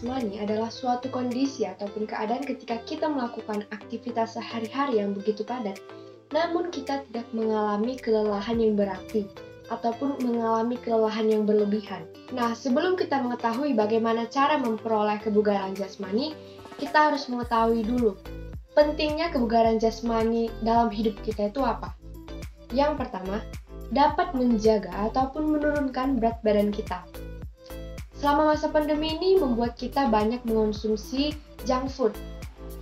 jasmani adalah suatu kondisi ataupun keadaan ketika kita melakukan aktivitas sehari-hari yang begitu padat, namun kita tidak mengalami kelelahan yang berarti ataupun mengalami kelelahan yang berlebihan. Nah, sebelum kita mengetahui bagaimana cara memperoleh kebugaran jasmani, kita harus mengetahui dulu pentingnya kebugaran jasmani dalam hidup kita itu apa. Yang pertama, dapat menjaga ataupun menurunkan berat badan kita. Selama masa pandemi ini membuat kita banyak mengonsumsi junk food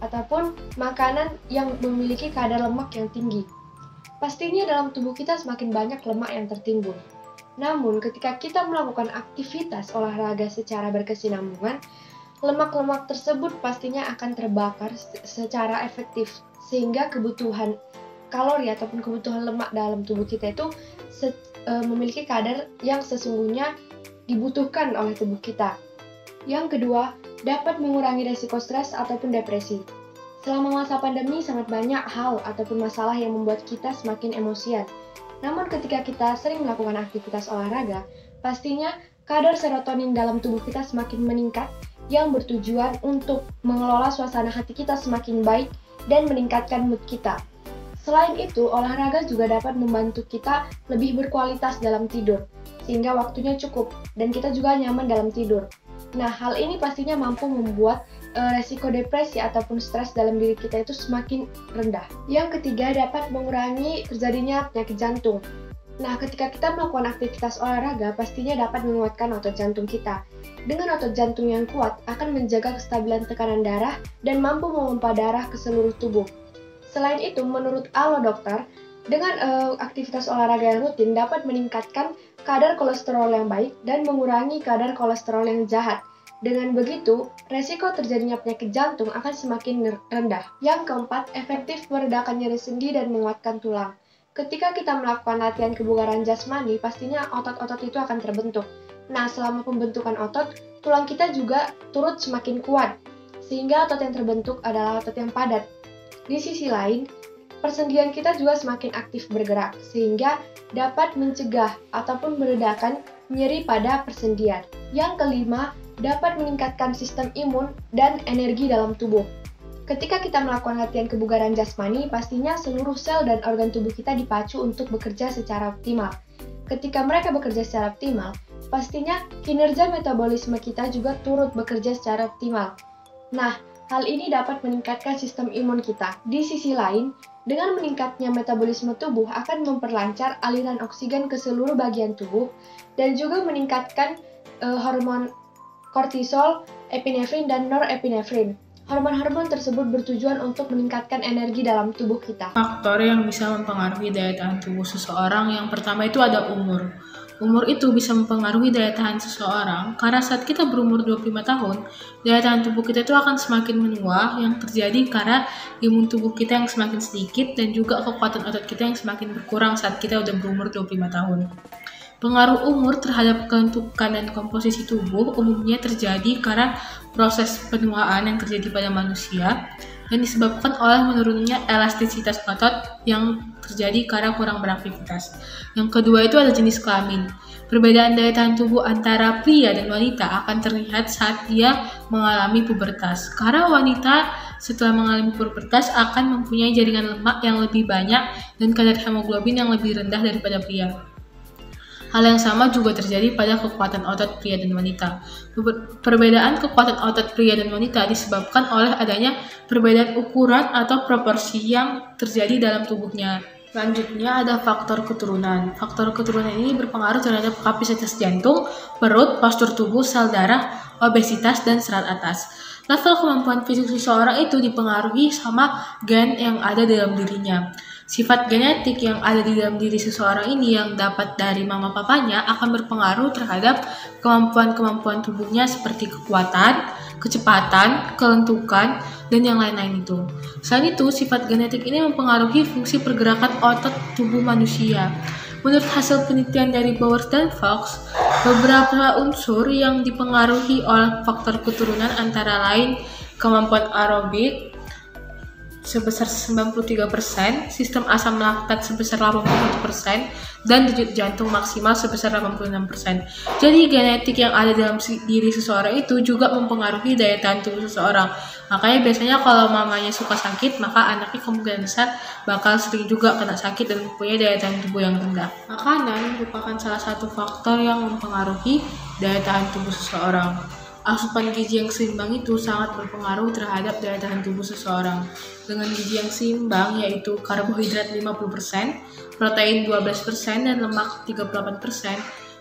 ataupun makanan yang memiliki kadar lemak yang tinggi. Pastinya dalam tubuh kita semakin banyak lemak yang tertimbun. Namun ketika kita melakukan aktivitas olahraga secara berkesinambungan, lemak-lemak tersebut pastinya akan terbakar secara efektif sehingga kebutuhan kalori ataupun kebutuhan lemak dalam tubuh kita itu memiliki kadar yang sesungguhnya dibutuhkan oleh tubuh kita. Yang kedua, dapat mengurangi resiko stres ataupun depresi. Selama masa pandemi sangat banyak hal ataupun masalah yang membuat kita semakin emosian. Namun ketika kita sering melakukan aktivitas olahraga, pastinya kadar serotonin dalam tubuh kita semakin meningkat yang bertujuan untuk mengelola suasana hati kita semakin baik dan meningkatkan mood kita. Selain itu, olahraga juga dapat membantu kita lebih berkualitas dalam tidur, sehingga waktunya cukup dan kita juga nyaman dalam tidur. Nah, hal ini pastinya mampu membuat resiko depresi ataupun stres dalam diri kita itu semakin rendah. Yang ketiga, dapat mengurangi terjadinya penyakit jantung. Nah, ketika kita melakukan aktivitas olahraga, pastinya dapat menguatkan otot jantung kita. Dengan otot jantung yang kuat, akan menjaga kestabilan tekanan darah dan mampu memompa darah ke seluruh tubuh. Selain itu, menurut Alo Dokter, dengan aktivitas olahraga yang rutin dapat meningkatkan kadar kolesterol yang baik dan mengurangi kadar kolesterol yang jahat. Dengan begitu, resiko terjadinya penyakit jantung akan semakin rendah. Yang keempat, efektif meredakan nyeri sendi dan menguatkan tulang. Ketika kita melakukan latihan kebugaran jasmani, pastinya otot-otot itu akan terbentuk. Nah, selama pembentukan otot, tulang kita juga turut semakin kuat, sehingga otot yang terbentuk adalah otot yang padat. Di sisi lain, persendian kita juga semakin aktif bergerak, sehingga dapat mencegah ataupun meredakan nyeri pada persendian. Yang kelima, dapat meningkatkan sistem imun dan energi dalam tubuh. Ketika kita melakukan latihan kebugaran jasmani, pastinya seluruh sel dan organ tubuh kita dipacu untuk bekerja secara optimal. Ketika mereka bekerja secara optimal, pastinya kinerja metabolisme kita juga turut bekerja secara optimal. Nah, hal ini dapat meningkatkan sistem imun kita. Di sisi lain, dengan meningkatnya metabolisme tubuh akan memperlancar aliran oksigen ke seluruh bagian tubuh dan juga meningkatkan hormon kortisol, epinefrin, dan norepinefrin. Hormon-hormon tersebut bertujuan untuk meningkatkan energi dalam tubuh kita. Faktor yang bisa mempengaruhi daya tahan tubuh seseorang yang pertama itu ada umur. Umur itu bisa mempengaruhi daya tahan seseorang karena saat kita berumur 25 tahun, daya tahan tubuh kita itu akan semakin menua yang terjadi karena imun tubuh kita yang semakin sedikit dan juga kekuatan otot kita yang semakin berkurang saat kita udah berumur 25 tahun. Pengaruh umur terhadap kelentukan dan komposisi tubuh umumnya terjadi karena proses penuaan yang terjadi pada manusia dan disebabkan oleh menurunnya elastisitas otot yang terjadi karena kurang beraktivitas. Yang kedua itu ada jenis kelamin. Perbedaan daya tahan tubuh antara pria dan wanita akan terlihat saat dia mengalami pubertas. Karena wanita setelah mengalami pubertas akan mempunyai jaringan lemak yang lebih banyak dan kadar hemoglobin yang lebih rendah daripada pria. Hal yang sama juga terjadi pada kekuatan otot pria dan wanita. Perbedaan kekuatan otot pria dan wanita disebabkan oleh adanya perbedaan ukuran atau proporsi yang terjadi dalam tubuhnya. Selanjutnya ada faktor keturunan. Faktor keturunan ini berpengaruh terhadap kapasitas jantung, perut, postur tubuh, sel darah, obesitas, dan serat atas. Level kemampuan fisik seseorang itu dipengaruhi sama gen yang ada dalam dirinya. Sifat genetik yang ada di dalam diri seseorang ini yang dapat dari mama papanya akan berpengaruh terhadap kemampuan-kemampuan tubuhnya seperti kekuatan, kecepatan, kelentukan, dan yang lain-lain itu. Selain itu, sifat genetik ini mempengaruhi fungsi pergerakan otot tubuh manusia. Menurut hasil penelitian dari Bowers dan Fox, beberapa unsur yang dipengaruhi oleh faktor keturunan antara lain kemampuan aerobik, sebesar 93%, sistem asam laktat sebesar 81%, dan denyut jantung maksimal sebesar 86%. Jadi genetik yang ada dalam diri seseorang itu juga mempengaruhi daya tahan tubuh seseorang. Makanya biasanya kalau mamanya suka sakit, maka anaknya kemungkinan besar bakal sering juga kena sakit dan mempunyai daya tahan tubuh yang rendah. Makanan merupakan salah satu faktor yang mempengaruhi daya tahan tubuh seseorang. Asupan gizi yang seimbang itu sangat berpengaruh terhadap daya tahan tubuh seseorang. Dengan gizi yang seimbang yaitu karbohidrat 50%, protein 12%, dan lemak 38%,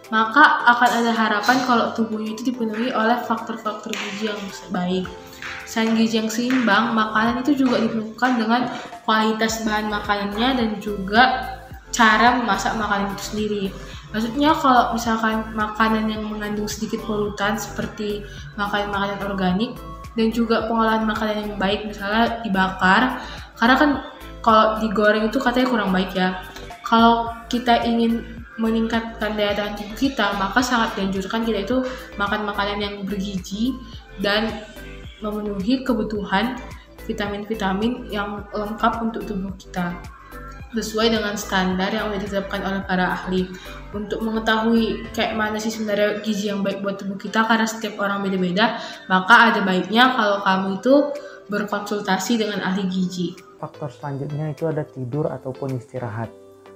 maka akan ada harapan kalau tubuhnya itu dipenuhi oleh faktor-faktor gizi yang baik. Selain gizi yang seimbang, makanan itu juga ditentukan dengan kualitas bahan makanannya dan juga cara memasak makanan itu sendiri. Maksudnya kalau misalkan makanan yang mengandung sedikit polutan seperti makanan-makanan organik dan juga pengolahan makanan yang baik misalnya dibakar, karena kan kalau digoreng itu katanya kurang baik ya. Kalau kita ingin meningkatkan daya tahan tubuh kita, maka sangat dianjurkan kita itu makan makanan yang bergizi dan memenuhi kebutuhan vitamin-vitamin yang lengkap untuk tubuh kita sesuai dengan standar yang sudah ditetapkan oleh para ahli. Untuk mengetahui kayak mana sih sebenarnya gizi yang baik buat tubuh kita, karena setiap orang beda-beda, maka ada baiknya kalau kamu itu berkonsultasi dengan ahli gizi. Faktor selanjutnya itu ada tidur ataupun istirahat.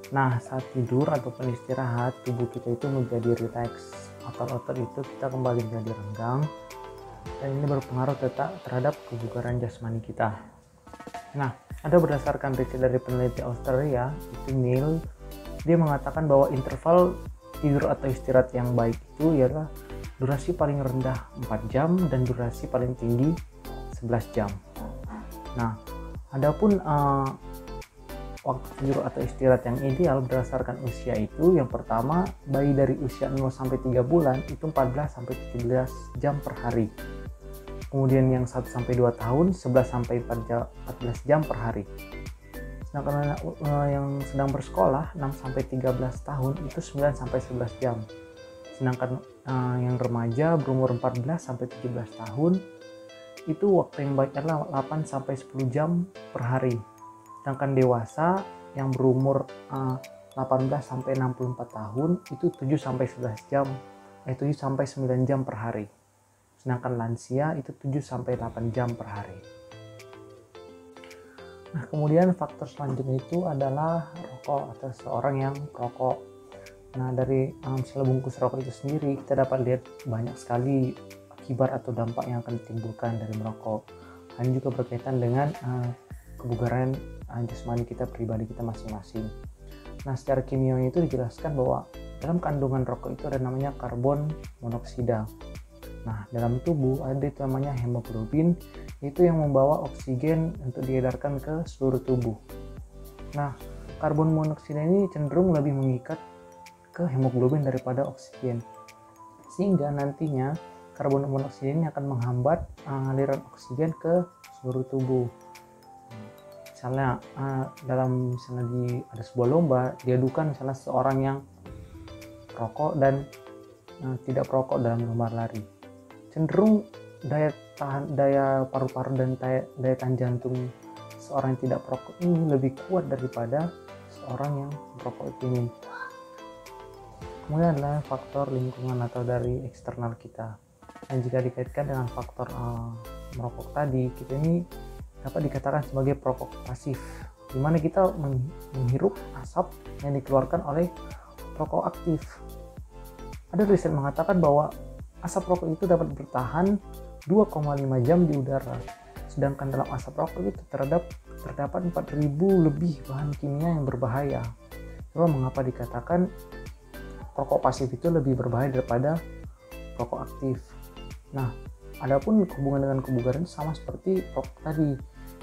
Nah, saat tidur ataupun istirahat, tubuh kita itu menjadi rileks. Otot-otot itu kita kembali menjadi renggang, dan ini berpengaruh terhadap kebugaran jasmani kita. Nah, ada berdasarkan riset dari peneliti Australia, itu Neil, dia mengatakan bahwa interval tidur atau istirahat yang baik itu ialah durasi paling rendah 4 jam dan durasi paling tinggi 11 jam. Nah, adapun waktu tidur atau istirahat yang ideal berdasarkan usia itu, yang pertama, bayi dari usia 0-3 bulan itu 14-17 jam per hari. Kemudian yang 1-2 tahun 11-14 jam per hari. Sedangkan yang sedang bersekolah 6-13 tahun itu 9-11 jam. Sedangkan yang remaja berumur 14-17 tahun itu waktu yang baik adalah 8-10 jam per hari. Sedangkan dewasa yang berumur 18-64 tahun itu 7-11 jam, 7-9 jam per hari. Sedangkan lansia itu 7-8 jam per hari. Nah, kemudian faktor selanjutnya itu adalah rokok atau seorang yang rokok. Nah, dari misalnya bungkus rokok itu sendiri kita dapat lihat banyak sekali akibat atau dampak yang akan ditimbulkan dari merokok. Hal ini juga berkaitan dengan kebugaran jasmani kita, pribadi kita masing-masing. Nah, secara kimiawi itu dijelaskan bahwa dalam kandungan rokok itu ada namanya karbon monoksida. Nah, dalam tubuh ada itu namanya hemoglobin, itu yang membawa oksigen untuk diedarkan ke seluruh tubuh. Nah, karbon monoksida ini cenderung lebih mengikat ke hemoglobin daripada oksigen, sehingga nantinya karbon monoksida ini akan menghambat aliran oksigen ke seluruh tubuh. Misalnya ada sebuah lomba diadukan misalnya seorang yang rokok dan tidak perokok dalam lomba lari, cenderung daya paru-paru dan daya tahan jantung seorang yang tidak perokok ini lebih kuat daripada seorang yang merokok ini. Kemudian adalah faktor lingkungan atau dari eksternal kita. Dan jika dikaitkan dengan faktor merokok tadi, kita ini dapat dikatakan sebagai perokok pasif, di mana kita menghirup asap yang dikeluarkan oleh perokok aktif. Ada riset mengatakan bahwa asap rokok itu dapat bertahan 2,5 jam di udara, sedangkan dalam asap rokok itu terdapat 4.000 lebih bahan kimia yang berbahaya. Lalu mengapa dikatakan rokok pasif itu lebih berbahaya daripada rokok aktif? Nah, adapun hubungan dengan kebugaran sama seperti rokok tadi,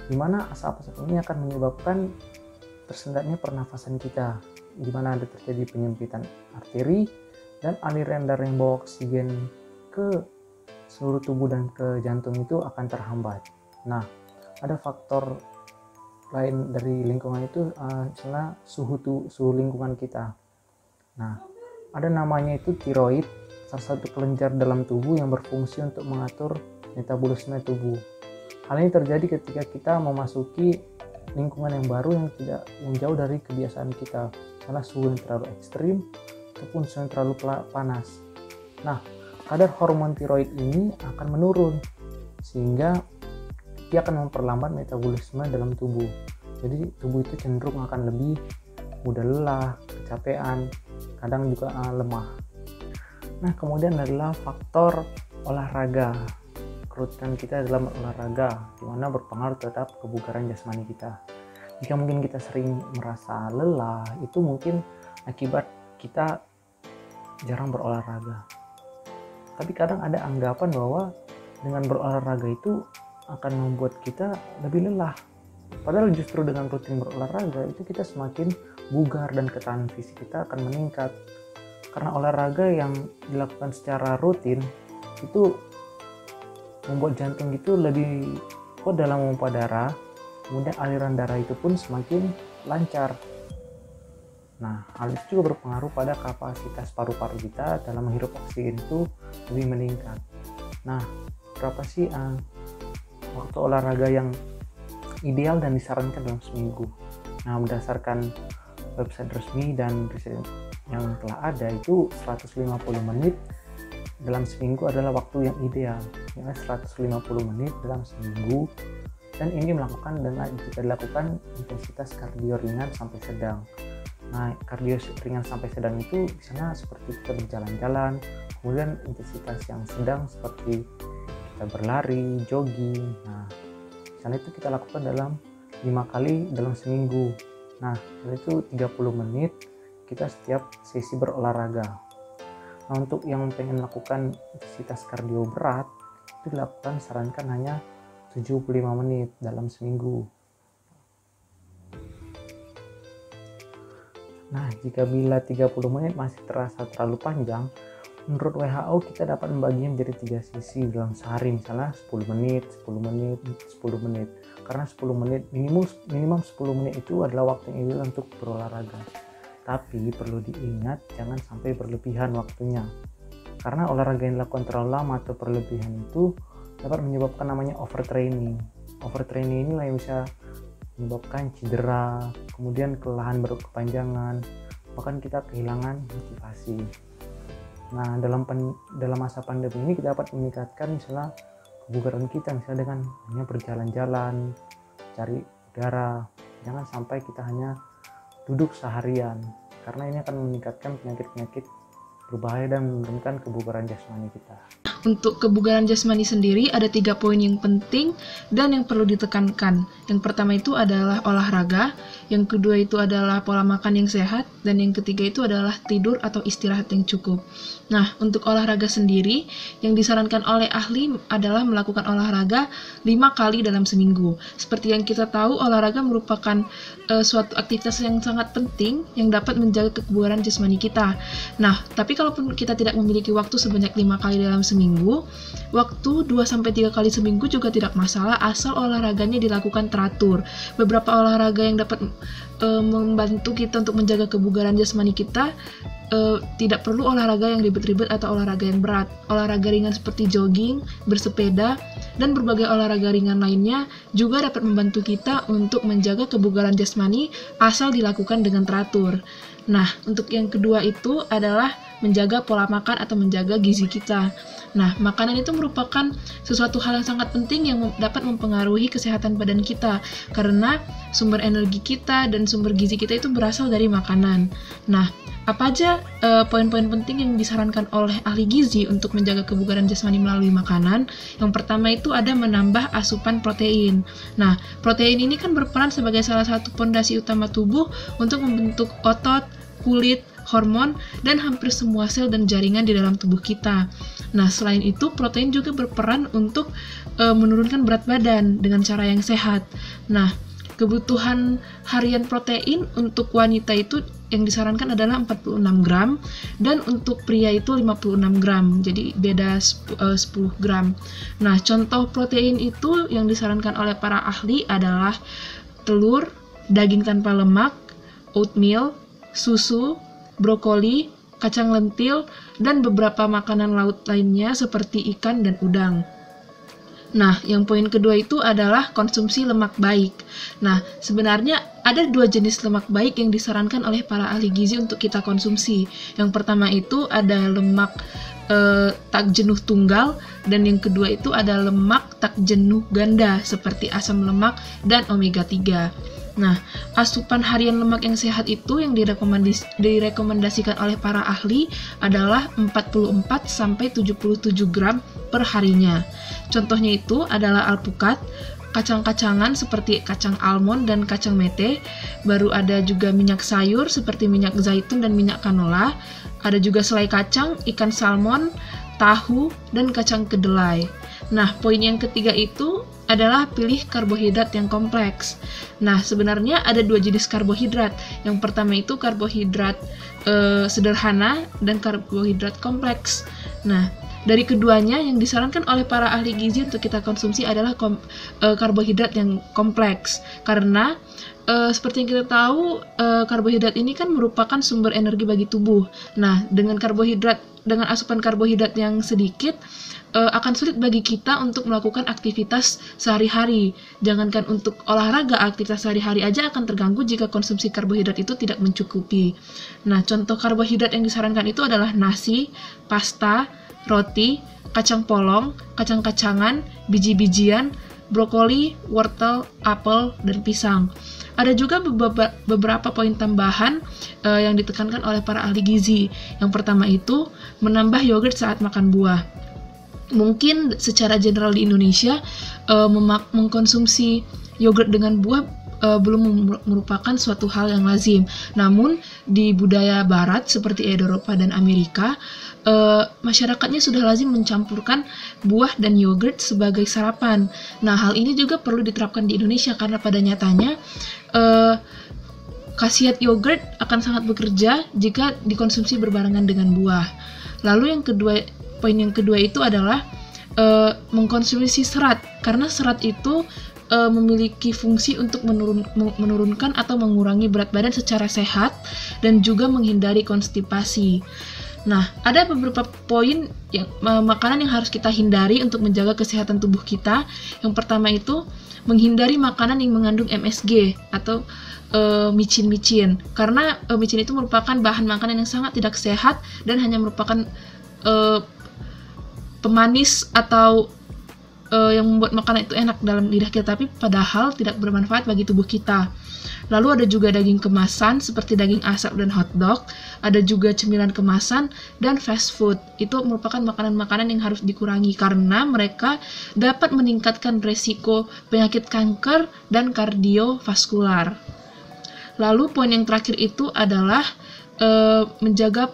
di mana asap-asap ini akan menyebabkan tersendatnya pernafasan kita, di mana ada terjadi penyempitan arteri dan aliran darah yang bawa oksigen ke seluruh tubuh dan ke jantung itu akan terhambat. Nah, ada faktor lain dari lingkungan itu, misalnya suhu lingkungan kita. Nah, ada namanya itu tiroid, salah satu kelenjar dalam tubuh yang berfungsi untuk mengatur metabolisme tubuh. Hal ini terjadi ketika kita memasuki lingkungan yang baru yang jauh dari kebiasaan kita, misalnya suhu yang terlalu ekstrim ataupun suhu yang terlalu panas. Nah, kadar hormon tiroid ini akan menurun sehingga dia akan memperlambat metabolisme dalam tubuh. Jadi tubuh itu cenderung akan lebih mudah lelah, kecapean, kadang juga lemah. Nah, kemudian adalah faktor olahraga. Kerutan kita dalam olahraga, di mana berpengaruh terhadap kebugaran jasmani kita. Jika mungkin kita sering merasa lelah, itu mungkin akibat kita jarang berolahraga. Tapi kadang ada anggapan bahwa dengan berolahraga itu akan membuat kita lebih lelah. Padahal justru dengan rutin berolahraga itu kita semakin bugar dan ketahanan fisik kita akan meningkat. Karena olahraga yang dilakukan secara rutin itu membuat jantung itu lebih kuat dalam memompa darah, kemudian aliran darah itu pun semakin lancar. Nah, hal itu juga berpengaruh pada kapasitas paru-paru kita dalam menghirup oksigen itu lebih meningkat. Nah, berapa sih waktu olahraga yang ideal dan disarankan dalam seminggu? Nah, berdasarkan website resmi dan riset yang telah ada, itu 150 menit dalam seminggu adalah waktu yang ideal, ya, 150 menit dalam seminggu, dan ini jika dilakukan intensitas kardio ringan sampai sedang. Nah, kardio ringan sampai sedang itu misalnya seperti kita berjalan-jalan, kemudian intensitas yang sedang seperti kita berlari, jogging. Nah, misalnya itu kita lakukan dalam 5 kali dalam seminggu. Nah, itu 30 menit kita setiap sesi berolahraga. Nah, untuk yang pengen melakukan intensitas kardio berat, itu dilakukan sarankan hanya 75 menit dalam seminggu. Nah, jika bila 30 menit masih terasa terlalu panjang, menurut WHO kita dapat membaginya menjadi 3 sesi dalam sehari, misalnya 10 menit, 10 menit, 10 menit. Karena 10 menit, minimum 10 menit itu adalah waktu yang ideal untuk berolahraga. Tapi perlu diingat jangan sampai berlebihan waktunya. Karena olahraga yang dilakukan terlalu lama atau berlebihan itu dapat menyebabkan namanya overtraining. Overtraining inilah yang bisa menyebabkan cedera, kemudian kelelahan berkepanjangan, bahkan kita kehilangan motivasi. Nah, dalam masa pandemi ini kita dapat meningkatkan misalnya kebugaran kita misalnya dengan hanya berjalan-jalan, cari udara. Jangan sampai kita hanya duduk seharian, karena ini akan meningkatkan penyakit-penyakit berbahaya dan menurunkan kebugaran jasmani kita. Untuk kebugaran jasmani sendiri ada 3 poin yang penting dan yang perlu ditekankan. Yang pertama itu adalah olahraga, yang kedua itu adalah pola makan yang sehat, dan yang ketiga itu adalah tidur atau istirahat yang cukup. Nah, untuk olahraga sendiri, yang disarankan oleh ahli adalah melakukan olahraga 5 kali dalam seminggu. Seperti yang kita tahu, olahraga merupakan suatu aktivitas yang sangat penting yang dapat menjaga kebugaran jasmani kita. Nah, tapi kalaupun kita tidak memiliki waktu sebanyak 5 kali dalam seminggu, waktu 2-3 kali seminggu juga tidak masalah asal olahraganya dilakukan teratur. Beberapa olahraga yang dapat membantu kita untuk menjaga kebugaran jasmani kita, tidak perlu olahraga yang ribet-ribet atau olahraga yang berat. Olahraga ringan seperti jogging, bersepeda, dan berbagai olahraga ringan lainnya juga dapat membantu kita untuk menjaga kebugaran jasmani asal dilakukan dengan teratur. Nah, untuk yang kedua itu adalah menjaga pola makan atau menjaga gizi kita. Nah, makanan itu merupakan sesuatu hal yang sangat penting yang dapat mempengaruhi kesehatan badan kita, karena sumber energi kita dan sumber gizi kita itu berasal dari makanan. Nah, apa aja poin-poin penting yang disarankan oleh ahli gizi untuk menjaga kebugaran jasmani melalui makanan? Yang pertama itu ada menambah asupan protein. Nah, protein ini kan berperan sebagai salah satu fondasi utama tubuh untuk membentuk otot, kulit, hormon, dan hampir semua sel dan jaringan di dalam tubuh kita. Nah, selain itu, protein juga berperan untuk menurunkan berat badan dengan cara yang sehat. Nah, kebutuhan harian protein untuk wanita itu yang disarankan adalah 46 gram, dan untuk pria itu 56 gram, jadi beda 10 gram. Nah, contoh protein itu yang disarankan oleh para ahli adalah telur, daging tanpa lemak, oatmeal, susu, brokoli, kacang lentil, dan beberapa makanan laut lainnya seperti ikan dan udang. Nah, yang poin kedua itu adalah konsumsi lemak baik. Nah, sebenarnya ada 2 jenis lemak baik yang disarankan oleh para ahli gizi untuk kita konsumsi. Yang pertama itu ada lemak tak jenuh tunggal, dan yang kedua itu ada lemak tak jenuh ganda seperti asam lemak dan omega 3. Nah, asupan harian lemak yang sehat itu yang direkomendasikan oleh para ahli adalah 44-77 gram per harinya. Contohnya itu adalah alpukat, kacang-kacangan seperti kacang almond dan kacang mete, baru ada juga minyak sayur seperti minyak zaitun dan minyak canola, ada juga selai kacang, ikan salmon, tahu, dan kacang kedelai. Nah, poin yang ketiga itu adalah pilih karbohidrat yang kompleks. Nah, sebenarnya ada 2 jenis karbohidrat. Yang pertama itu karbohidrat sederhana dan karbohidrat kompleks. Nah, dari keduanya yang disarankan oleh para ahli gizi untuk kita konsumsi adalah karbohidrat yang kompleks. Karena seperti yang kita tahu, karbohidrat ini kan merupakan sumber energi bagi tubuh. Nah, dengan asupan karbohidrat yang sedikit, akan sulit bagi kita untuk melakukan aktivitas sehari-hari. Jangankan untuk olahraga, aktivitas sehari-hari aja akan terganggu jika konsumsi karbohidrat itu tidak mencukupi. Nah, contoh karbohidrat yang disarankan itu adalah nasi, pasta, roti, kacang polong, kacang-kacangan, biji-bijian, brokoli, wortel, apel, dan pisang. Ada juga beberapa poin tambahan yang ditekankan oleh para ahli gizi. Yang pertama itu menambah yogurt saat makan buah. Mungkin secara general di Indonesia mengkonsumsi yogurt dengan buah belum merupakan suatu hal yang lazim. Namun di budaya barat seperti Eropa dan Amerika, masyarakatnya sudah lazim mencampurkan buah dan yogurt sebagai sarapan. Nah, hal ini juga perlu diterapkan di Indonesia karena pada nyatanya khasiat yogurt akan sangat bekerja jika dikonsumsi berbarengan dengan buah. Lalu poin yang kedua itu adalah mengkonsumsi serat, karena serat itu memiliki fungsi untuk menurunkan atau mengurangi berat badan secara sehat dan juga menghindari konstipasi. Nah, ada beberapa poin makanan yang harus kita hindari untuk menjaga kesehatan tubuh kita. Yang pertama itu menghindari makanan yang mengandung MSG atau micin-micin, karena micin itu merupakan bahan makanan yang sangat tidak sehat dan hanya merupakan pemanis atau yang membuat makanan itu enak dalam lidah kita, tapi padahal tidak bermanfaat bagi tubuh kita. Lalu ada juga daging kemasan seperti daging asap dan hotdog, ada juga cemilan kemasan dan fast food. Itu merupakan makanan-makanan yang harus dikurangi karena mereka dapat meningkatkan resiko penyakit kanker dan kardiovaskular. Lalu poin yang terakhir itu adalah menjaga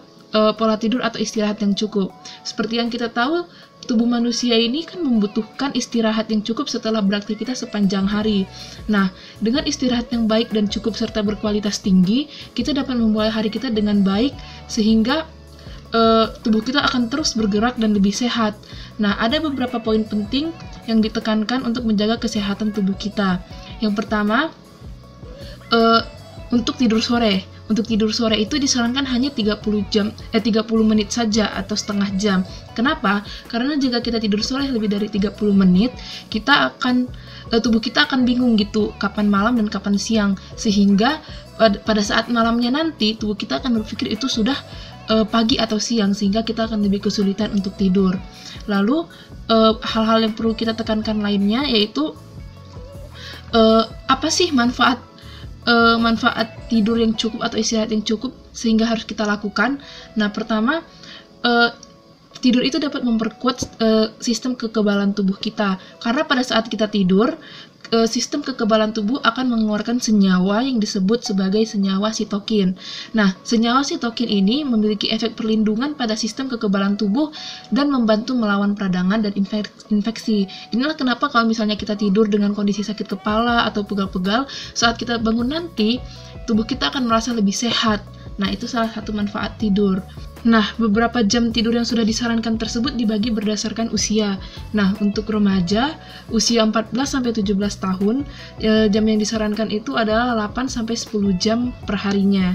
pola tidur atau istirahat yang cukup. Seperti yang kita tahu, tubuh manusia ini kan membutuhkan istirahat yang cukup setelah beraktivitas sepanjang hari. Nah, dengan istirahat yang baik dan cukup serta berkualitas tinggi, kita dapat memulai hari kita dengan baik sehingga tubuh kita akan terus bergerak dan lebih sehat. Nah, ada beberapa poin penting yang ditekankan untuk menjaga kesehatan tubuh kita. Yang pertama, untuk tidur sore. Untuk tidur sore itu disarankan hanya 30 menit saja atau setengah jam. Kenapa? Karena jika kita tidur sore lebih dari 30 menit, tubuh kita akan bingung gitu kapan malam dan kapan siang. Sehingga pada saat malamnya nanti tubuh kita akan berpikir itu sudah pagi atau siang, sehingga kita akan lebih kesulitan untuk tidur. Lalu hal-hal yang perlu kita tekankan lainnya yaitu apa sih manfaat tidur yang cukup atau istirahat yang cukup sehingga harus kita lakukan. Nah, pertama, tidur itu dapat memperkuat sistem kekebalan tubuh kita, karena pada saat kita tidur, sistem kekebalan tubuh akan mengeluarkan senyawa yang disebut sebagai senyawa sitokin. Nah, senyawa sitokin ini memiliki efek perlindungan pada sistem kekebalan tubuh dan membantu melawan peradangan dan infeksi. Inilah kenapa kalau misalnya kita tidur dengan kondisi sakit kepala atau pegal-pegal, saat kita bangun nanti, tubuh kita akan merasa lebih sehat. Nah, itu salah satu manfaat tidur. Nah, beberapa jam tidur yang sudah disarankan tersebut dibagi berdasarkan usia. Nah, untuk remaja, usia 14-17 tahun, jam yang disarankan itu adalah 8-10 jam per harinya.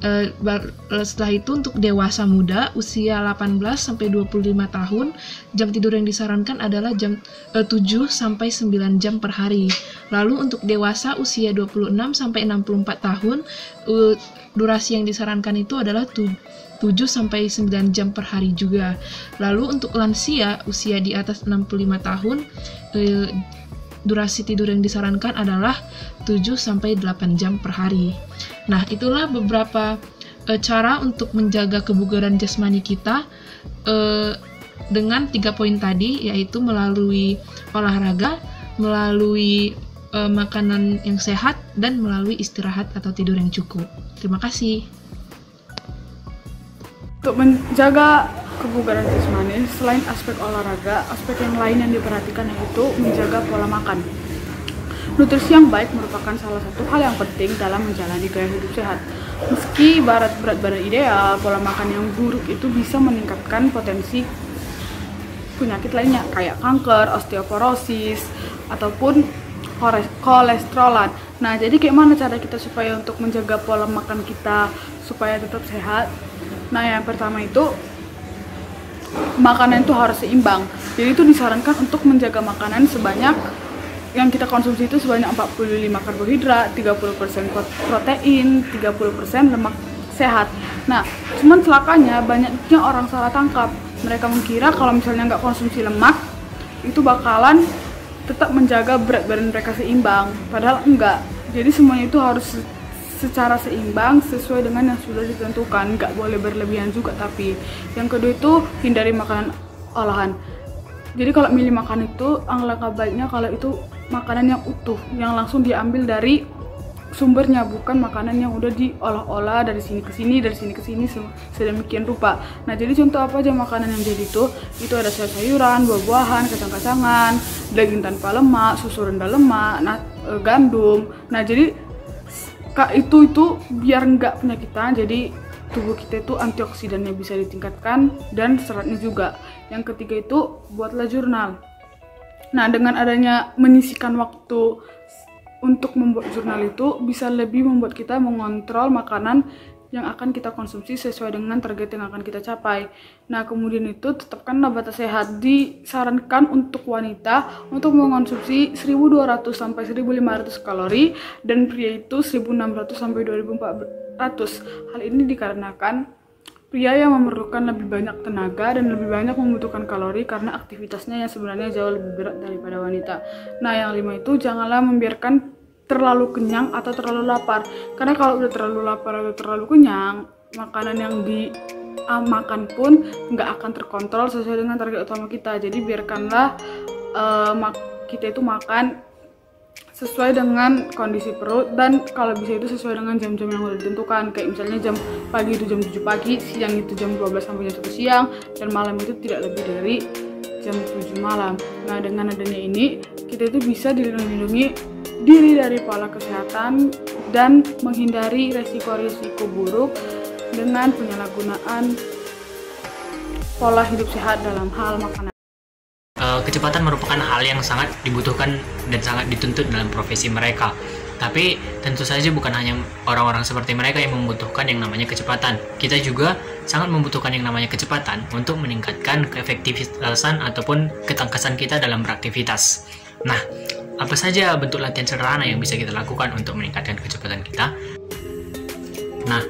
Setelah itu untuk dewasa muda usia 18 sampai 25 tahun, jam tidur yang disarankan adalah jam 7 sampai 9 jam per hari. Lalu untuk dewasa usia 26 sampai 64 tahun, durasi yang disarankan itu adalah 7 sampai 9 jam per hari juga. Lalu untuk lansia usia di atas 65 tahun, durasi tidur yang disarankan adalah 7 sampai 8 jam per hari. Nah, itulah beberapa cara untuk menjaga kebugaran jasmani kita dengan 3 poin tadi, yaitu melalui olahraga, melalui makanan yang sehat, dan melalui istirahat atau tidur yang cukup. Terima kasih. Untuk menjaga kebugaran jasmani, selain aspek olahraga, aspek yang lain yang diperhatikan yaitu menjaga pola makan. Nutrisi yang baik merupakan salah satu hal yang penting dalam menjalani gaya hidup sehat. Meski berat badan ideal, pola makan yang buruk itu bisa meningkatkan potensi penyakit lainnya kayak kanker, osteoporosis, ataupun kolesterolan. Nah, jadi gimana cara kita supaya untuk menjaga pola makan kita supaya tetap sehat? Nah, yang pertama itu makanan itu harus seimbang. Jadi itu disarankan untuk menjaga makanan sebanyak yang kita konsumsi itu sebanyak 45 karbohidrat, 30% protein, 30% lemak sehat. Nah, cuman celakanya banyaknya orang salah tangkap. Mereka mengira kalau misalnya nggak konsumsi lemak, itu bakalan tetap menjaga berat badan mereka seimbang. Padahal enggak. Jadi semuanya itu harus secara seimbang sesuai dengan yang sudah ditentukan, nggak boleh berlebihan juga. Tapi yang kedua itu hindari makanan olahan. Jadi kalau milih makan itu alangkah baiknya kalau itu makanan yang utuh, yang langsung diambil dari sumbernya, bukan makanan yang udah diolah-olah dari sini ke sini, dari sini ke sini sedemikian rupa. Nah, jadi contoh apa aja makanan yang jadi itu ada sayur-sayuran, buah-buahan, kacang-kacangan, daging tanpa lemak, susu rendah lemak, gandum. Nah, jadi itu biar nggak penyakitan, jadi tubuh kita itu antioksidannya bisa ditingkatkan dan seratnya juga. Yang ketiga itu buatlah jurnal. Nah, dengan adanya menyisihkan waktu untuk membuat jurnal itu bisa lebih membuat kita mengontrol makanan yang akan kita konsumsi sesuai dengan target yang akan kita capai. Nah, kemudian itu tetapkanlah batas sehat. Disarankan untuk wanita untuk mengonsumsi 1200 sampai 1500 kalori dan pria itu 1600 sampai 2400. Hal ini dikarenakan pria yang memerlukan lebih banyak tenaga dan lebih banyak membutuhkan kalori karena aktivitasnya yang sebenarnya jauh lebih berat daripada wanita. Nah, yang 5 itu janganlah membiarkan terlalu kenyang atau terlalu lapar. Karena kalau udah terlalu lapar atau terlalu kenyang, makanan yang dimakan pun nggak akan terkontrol sesuai dengan target utama kita. Jadi biarkanlah kita itu makan sesuai dengan kondisi perut, dan kalau bisa itu sesuai dengan jam-jam yang udah ditentukan. Kayak misalnya jam pagi itu jam 7 pagi, siang itu jam 12 sampai jam 1 siang, dan malam itu tidak lebih dari jam 7 malam. Nah, dengan adanya ini kita itu bisa dilindungi diri dari pola kesehatan dan menghindari resiko-resiko buruk dengan penyalahgunaan pola hidup sehat dalam hal makanan. Kecepatan merupakan hal yang sangat dibutuhkan dan sangat dituntut dalam profesi mereka. Tapi tentu saja bukan hanya orang-orang seperti mereka yang membutuhkan yang namanya kecepatan. Kita juga sangat membutuhkan yang namanya kecepatan untuk meningkatkan keefektivitasan ataupun ketangkasan kita dalam beraktivitas. Nah, apa saja bentuk latihan sederhana yang bisa kita lakukan untuk meningkatkan kecepatan kita? Nah,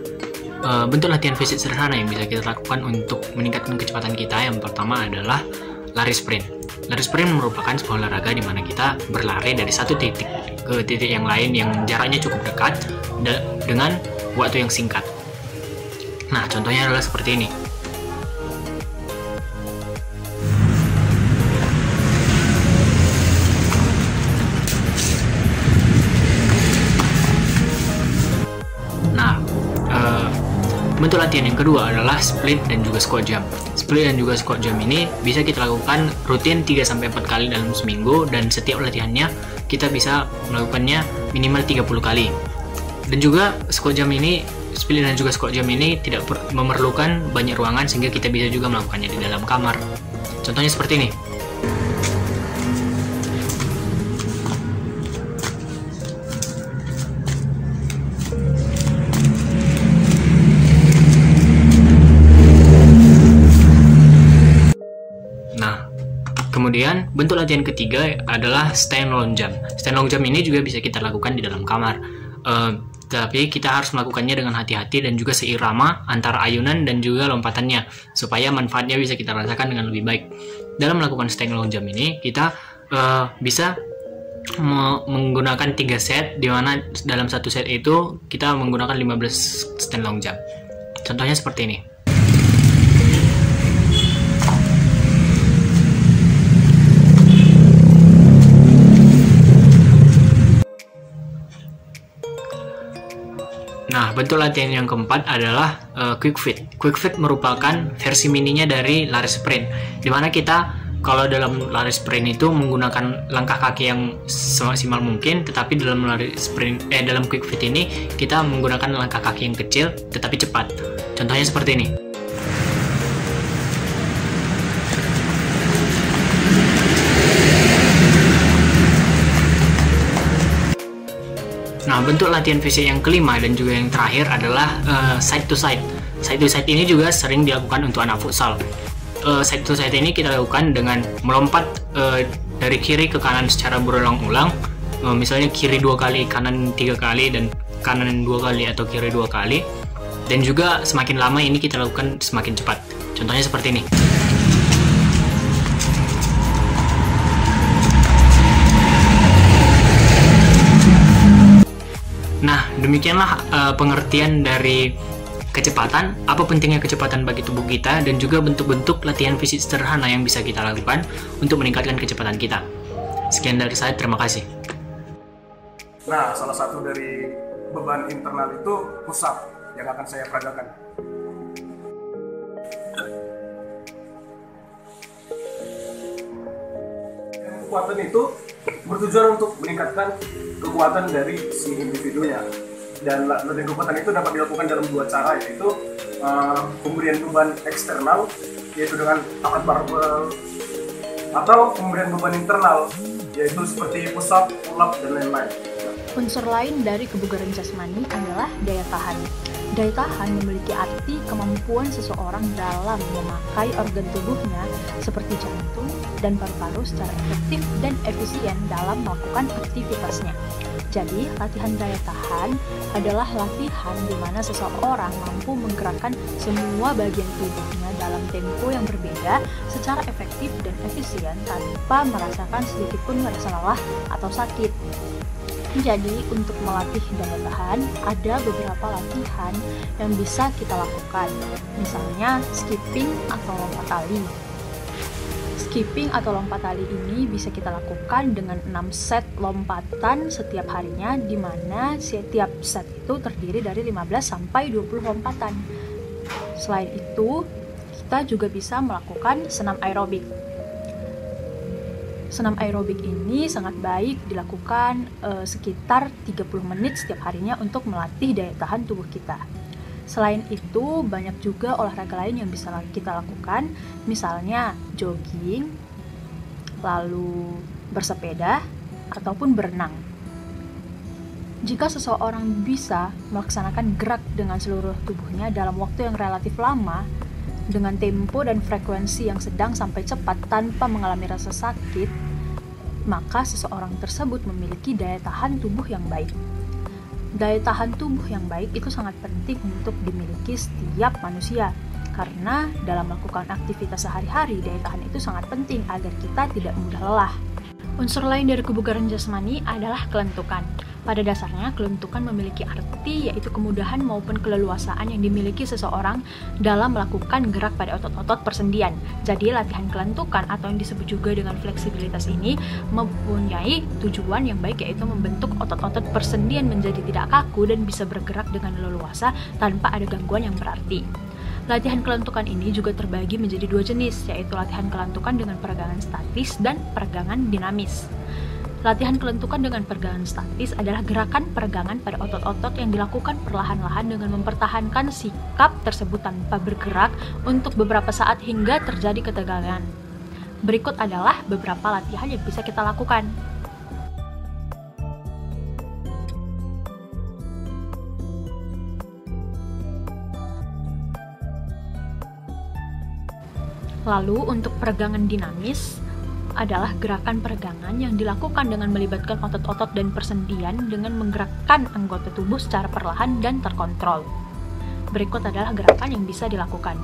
bentuk latihan fisik sederhana yang bisa kita lakukan untuk meningkatkan kecepatan kita, yang pertama adalah lari sprint. Lari sprint merupakan sebuah olahraga di mana kita berlari dari satu titik ke titik yang lain yang jaraknya cukup dekat dengan waktu yang singkat. Nah, contohnya adalah seperti ini. Bentuk latihan yang kedua adalah split dan juga squat jump. Split dan juga squat jump ini bisa kita lakukan rutin 3-4 kali dalam seminggu, dan setiap latihannya kita bisa melakukannya minimal 30 kali. Dan juga squat jump ini, split dan juga squat jump ini tidak memerlukan banyak ruangan, sehingga kita bisa juga melakukannya di dalam kamar. Contohnya seperti ini. Kemudian bentuk latihan ketiga adalah stand long jump. Stand long jump ini juga bisa kita lakukan di dalam kamar. Tapi kita harus melakukannya dengan hati-hati dan juga seirama antara ayunan dan juga lompatannya, supaya manfaatnya bisa kita rasakan dengan lebih baik. Dalam melakukan stand long jump ini, kita bisa menggunakan 3 set, di mana dalam satu set itu kita menggunakan 15 stand long jump. Contohnya seperti ini. Nah, bentuk latihan yang keempat adalah quick fit. Quick fit merupakan versi mininya dari lari sprint, di mana kita kalau dalam lari sprint itu menggunakan langkah kaki yang semaksimal mungkin, tetapi dalam dalam quick fit ini kita menggunakan langkah kaki yang kecil tetapi cepat. Contohnya seperti ini. Nah, bentuk latihan fisik yang kelima dan juga yang terakhir adalah side to side. Side to side ini juga sering dilakukan untuk anak futsal. Side to side ini kita lakukan dengan melompat dari kiri ke kanan secara berulang-ulang. Misalnya kiri 2 kali, kanan 3 kali, dan kanan 2 kali atau kiri 2 kali. Dan juga semakin lama ini kita lakukan semakin cepat. Contohnya seperti ini. Nah, demikianlah pengertian dari kecepatan, apa pentingnya kecepatan bagi tubuh kita, dan juga bentuk-bentuk latihan fisik sederhana yang bisa kita lakukan untuk meningkatkan kecepatan kita. Sekian dari saya, terima kasih. Nah, salah satu dari beban internal itu push up yang akan saya peragakan. Kekuatan itu bertujuan untuk meningkatkan kekuatan dari si individunya, dan latihan kekuatan itu dapat dilakukan dalam 2 cara, yaitu pemberian beban eksternal yaitu dengan angkat barbel, atau pemberian beban internal yaitu seperti push up, pull up, dan lain-lain. Unsur lain dari kebugaran jasmani adalah daya tahan. Daya tahan memiliki arti kemampuan seseorang dalam memakai organ tubuhnya seperti jantung dan paru-paru secara efektif dan efisien dalam melakukan aktivitasnya. Jadi, latihan daya tahan adalah latihan di mana seseorang mampu menggerakkan semua bagian tubuhnya dalam tempo yang berbeda secara efektif dan efisien tanpa merasakan sedikitpun rasa lelah atau sakit. Jadi, untuk melatih daya tahan, ada beberapa latihan yang bisa kita lakukan. Misalnya, skipping atau lompat tali. Skipping atau lompat tali ini bisa kita lakukan dengan 6 set lompatan setiap harinya, di mana setiap set itu terdiri dari 15 sampai 20 lompatan. Selain itu, kita juga bisa melakukan senam aerobik. Senam aerobik ini sangat baik dilakukan sekitar 30 menit setiap harinya untuk melatih daya tahan tubuh kita. Selain itu, banyak juga olahraga lain yang bisa kita lakukan, misalnya jogging, lalu bersepeda, ataupun berenang. Jika seseorang bisa melaksanakan gerak dengan seluruh tubuhnya dalam waktu yang relatif lama, dengan tempo dan frekuensi yang sedang sampai cepat tanpa mengalami rasa sakit, maka seseorang tersebut memiliki daya tahan tubuh yang baik. Daya tahan tubuh yang baik itu sangat penting untuk dimiliki setiap manusia, karena dalam melakukan aktivitas sehari-hari, daya tahan itu sangat penting agar kita tidak mudah lelah. Unsur lain dari kebugaran jasmani adalah kelentukan. Pada dasarnya, kelentukan memiliki arti yaitu kemudahan maupun keleluasaan yang dimiliki seseorang dalam melakukan gerak pada otot-otot persendian. Jadi, latihan kelentukan atau yang disebut juga dengan fleksibilitas ini mempunyai tujuan yang baik, yaitu membentuk otot-otot persendian menjadi tidak kaku dan bisa bergerak dengan leluasa tanpa ada gangguan yang berarti. Latihan kelentukan ini juga terbagi menjadi 2 jenis, yaitu latihan kelentukan dengan peregangan statis dan peregangan dinamis. Latihan kelentukan dengan peregangan statis adalah gerakan peregangan pada otot-otot yang dilakukan perlahan-lahan dengan mempertahankan sikap tersebut tanpa bergerak untuk beberapa saat hingga terjadi ketegangan. Berikut adalah beberapa latihan yang bisa kita lakukan. Lalu untuk peregangan dinamis, adalah gerakan peregangan yang dilakukan dengan melibatkan otot-otot dan persendian dengan menggerakkan anggota tubuh secara perlahan dan terkontrol. Berikut adalah gerakan yang bisa dilakukan.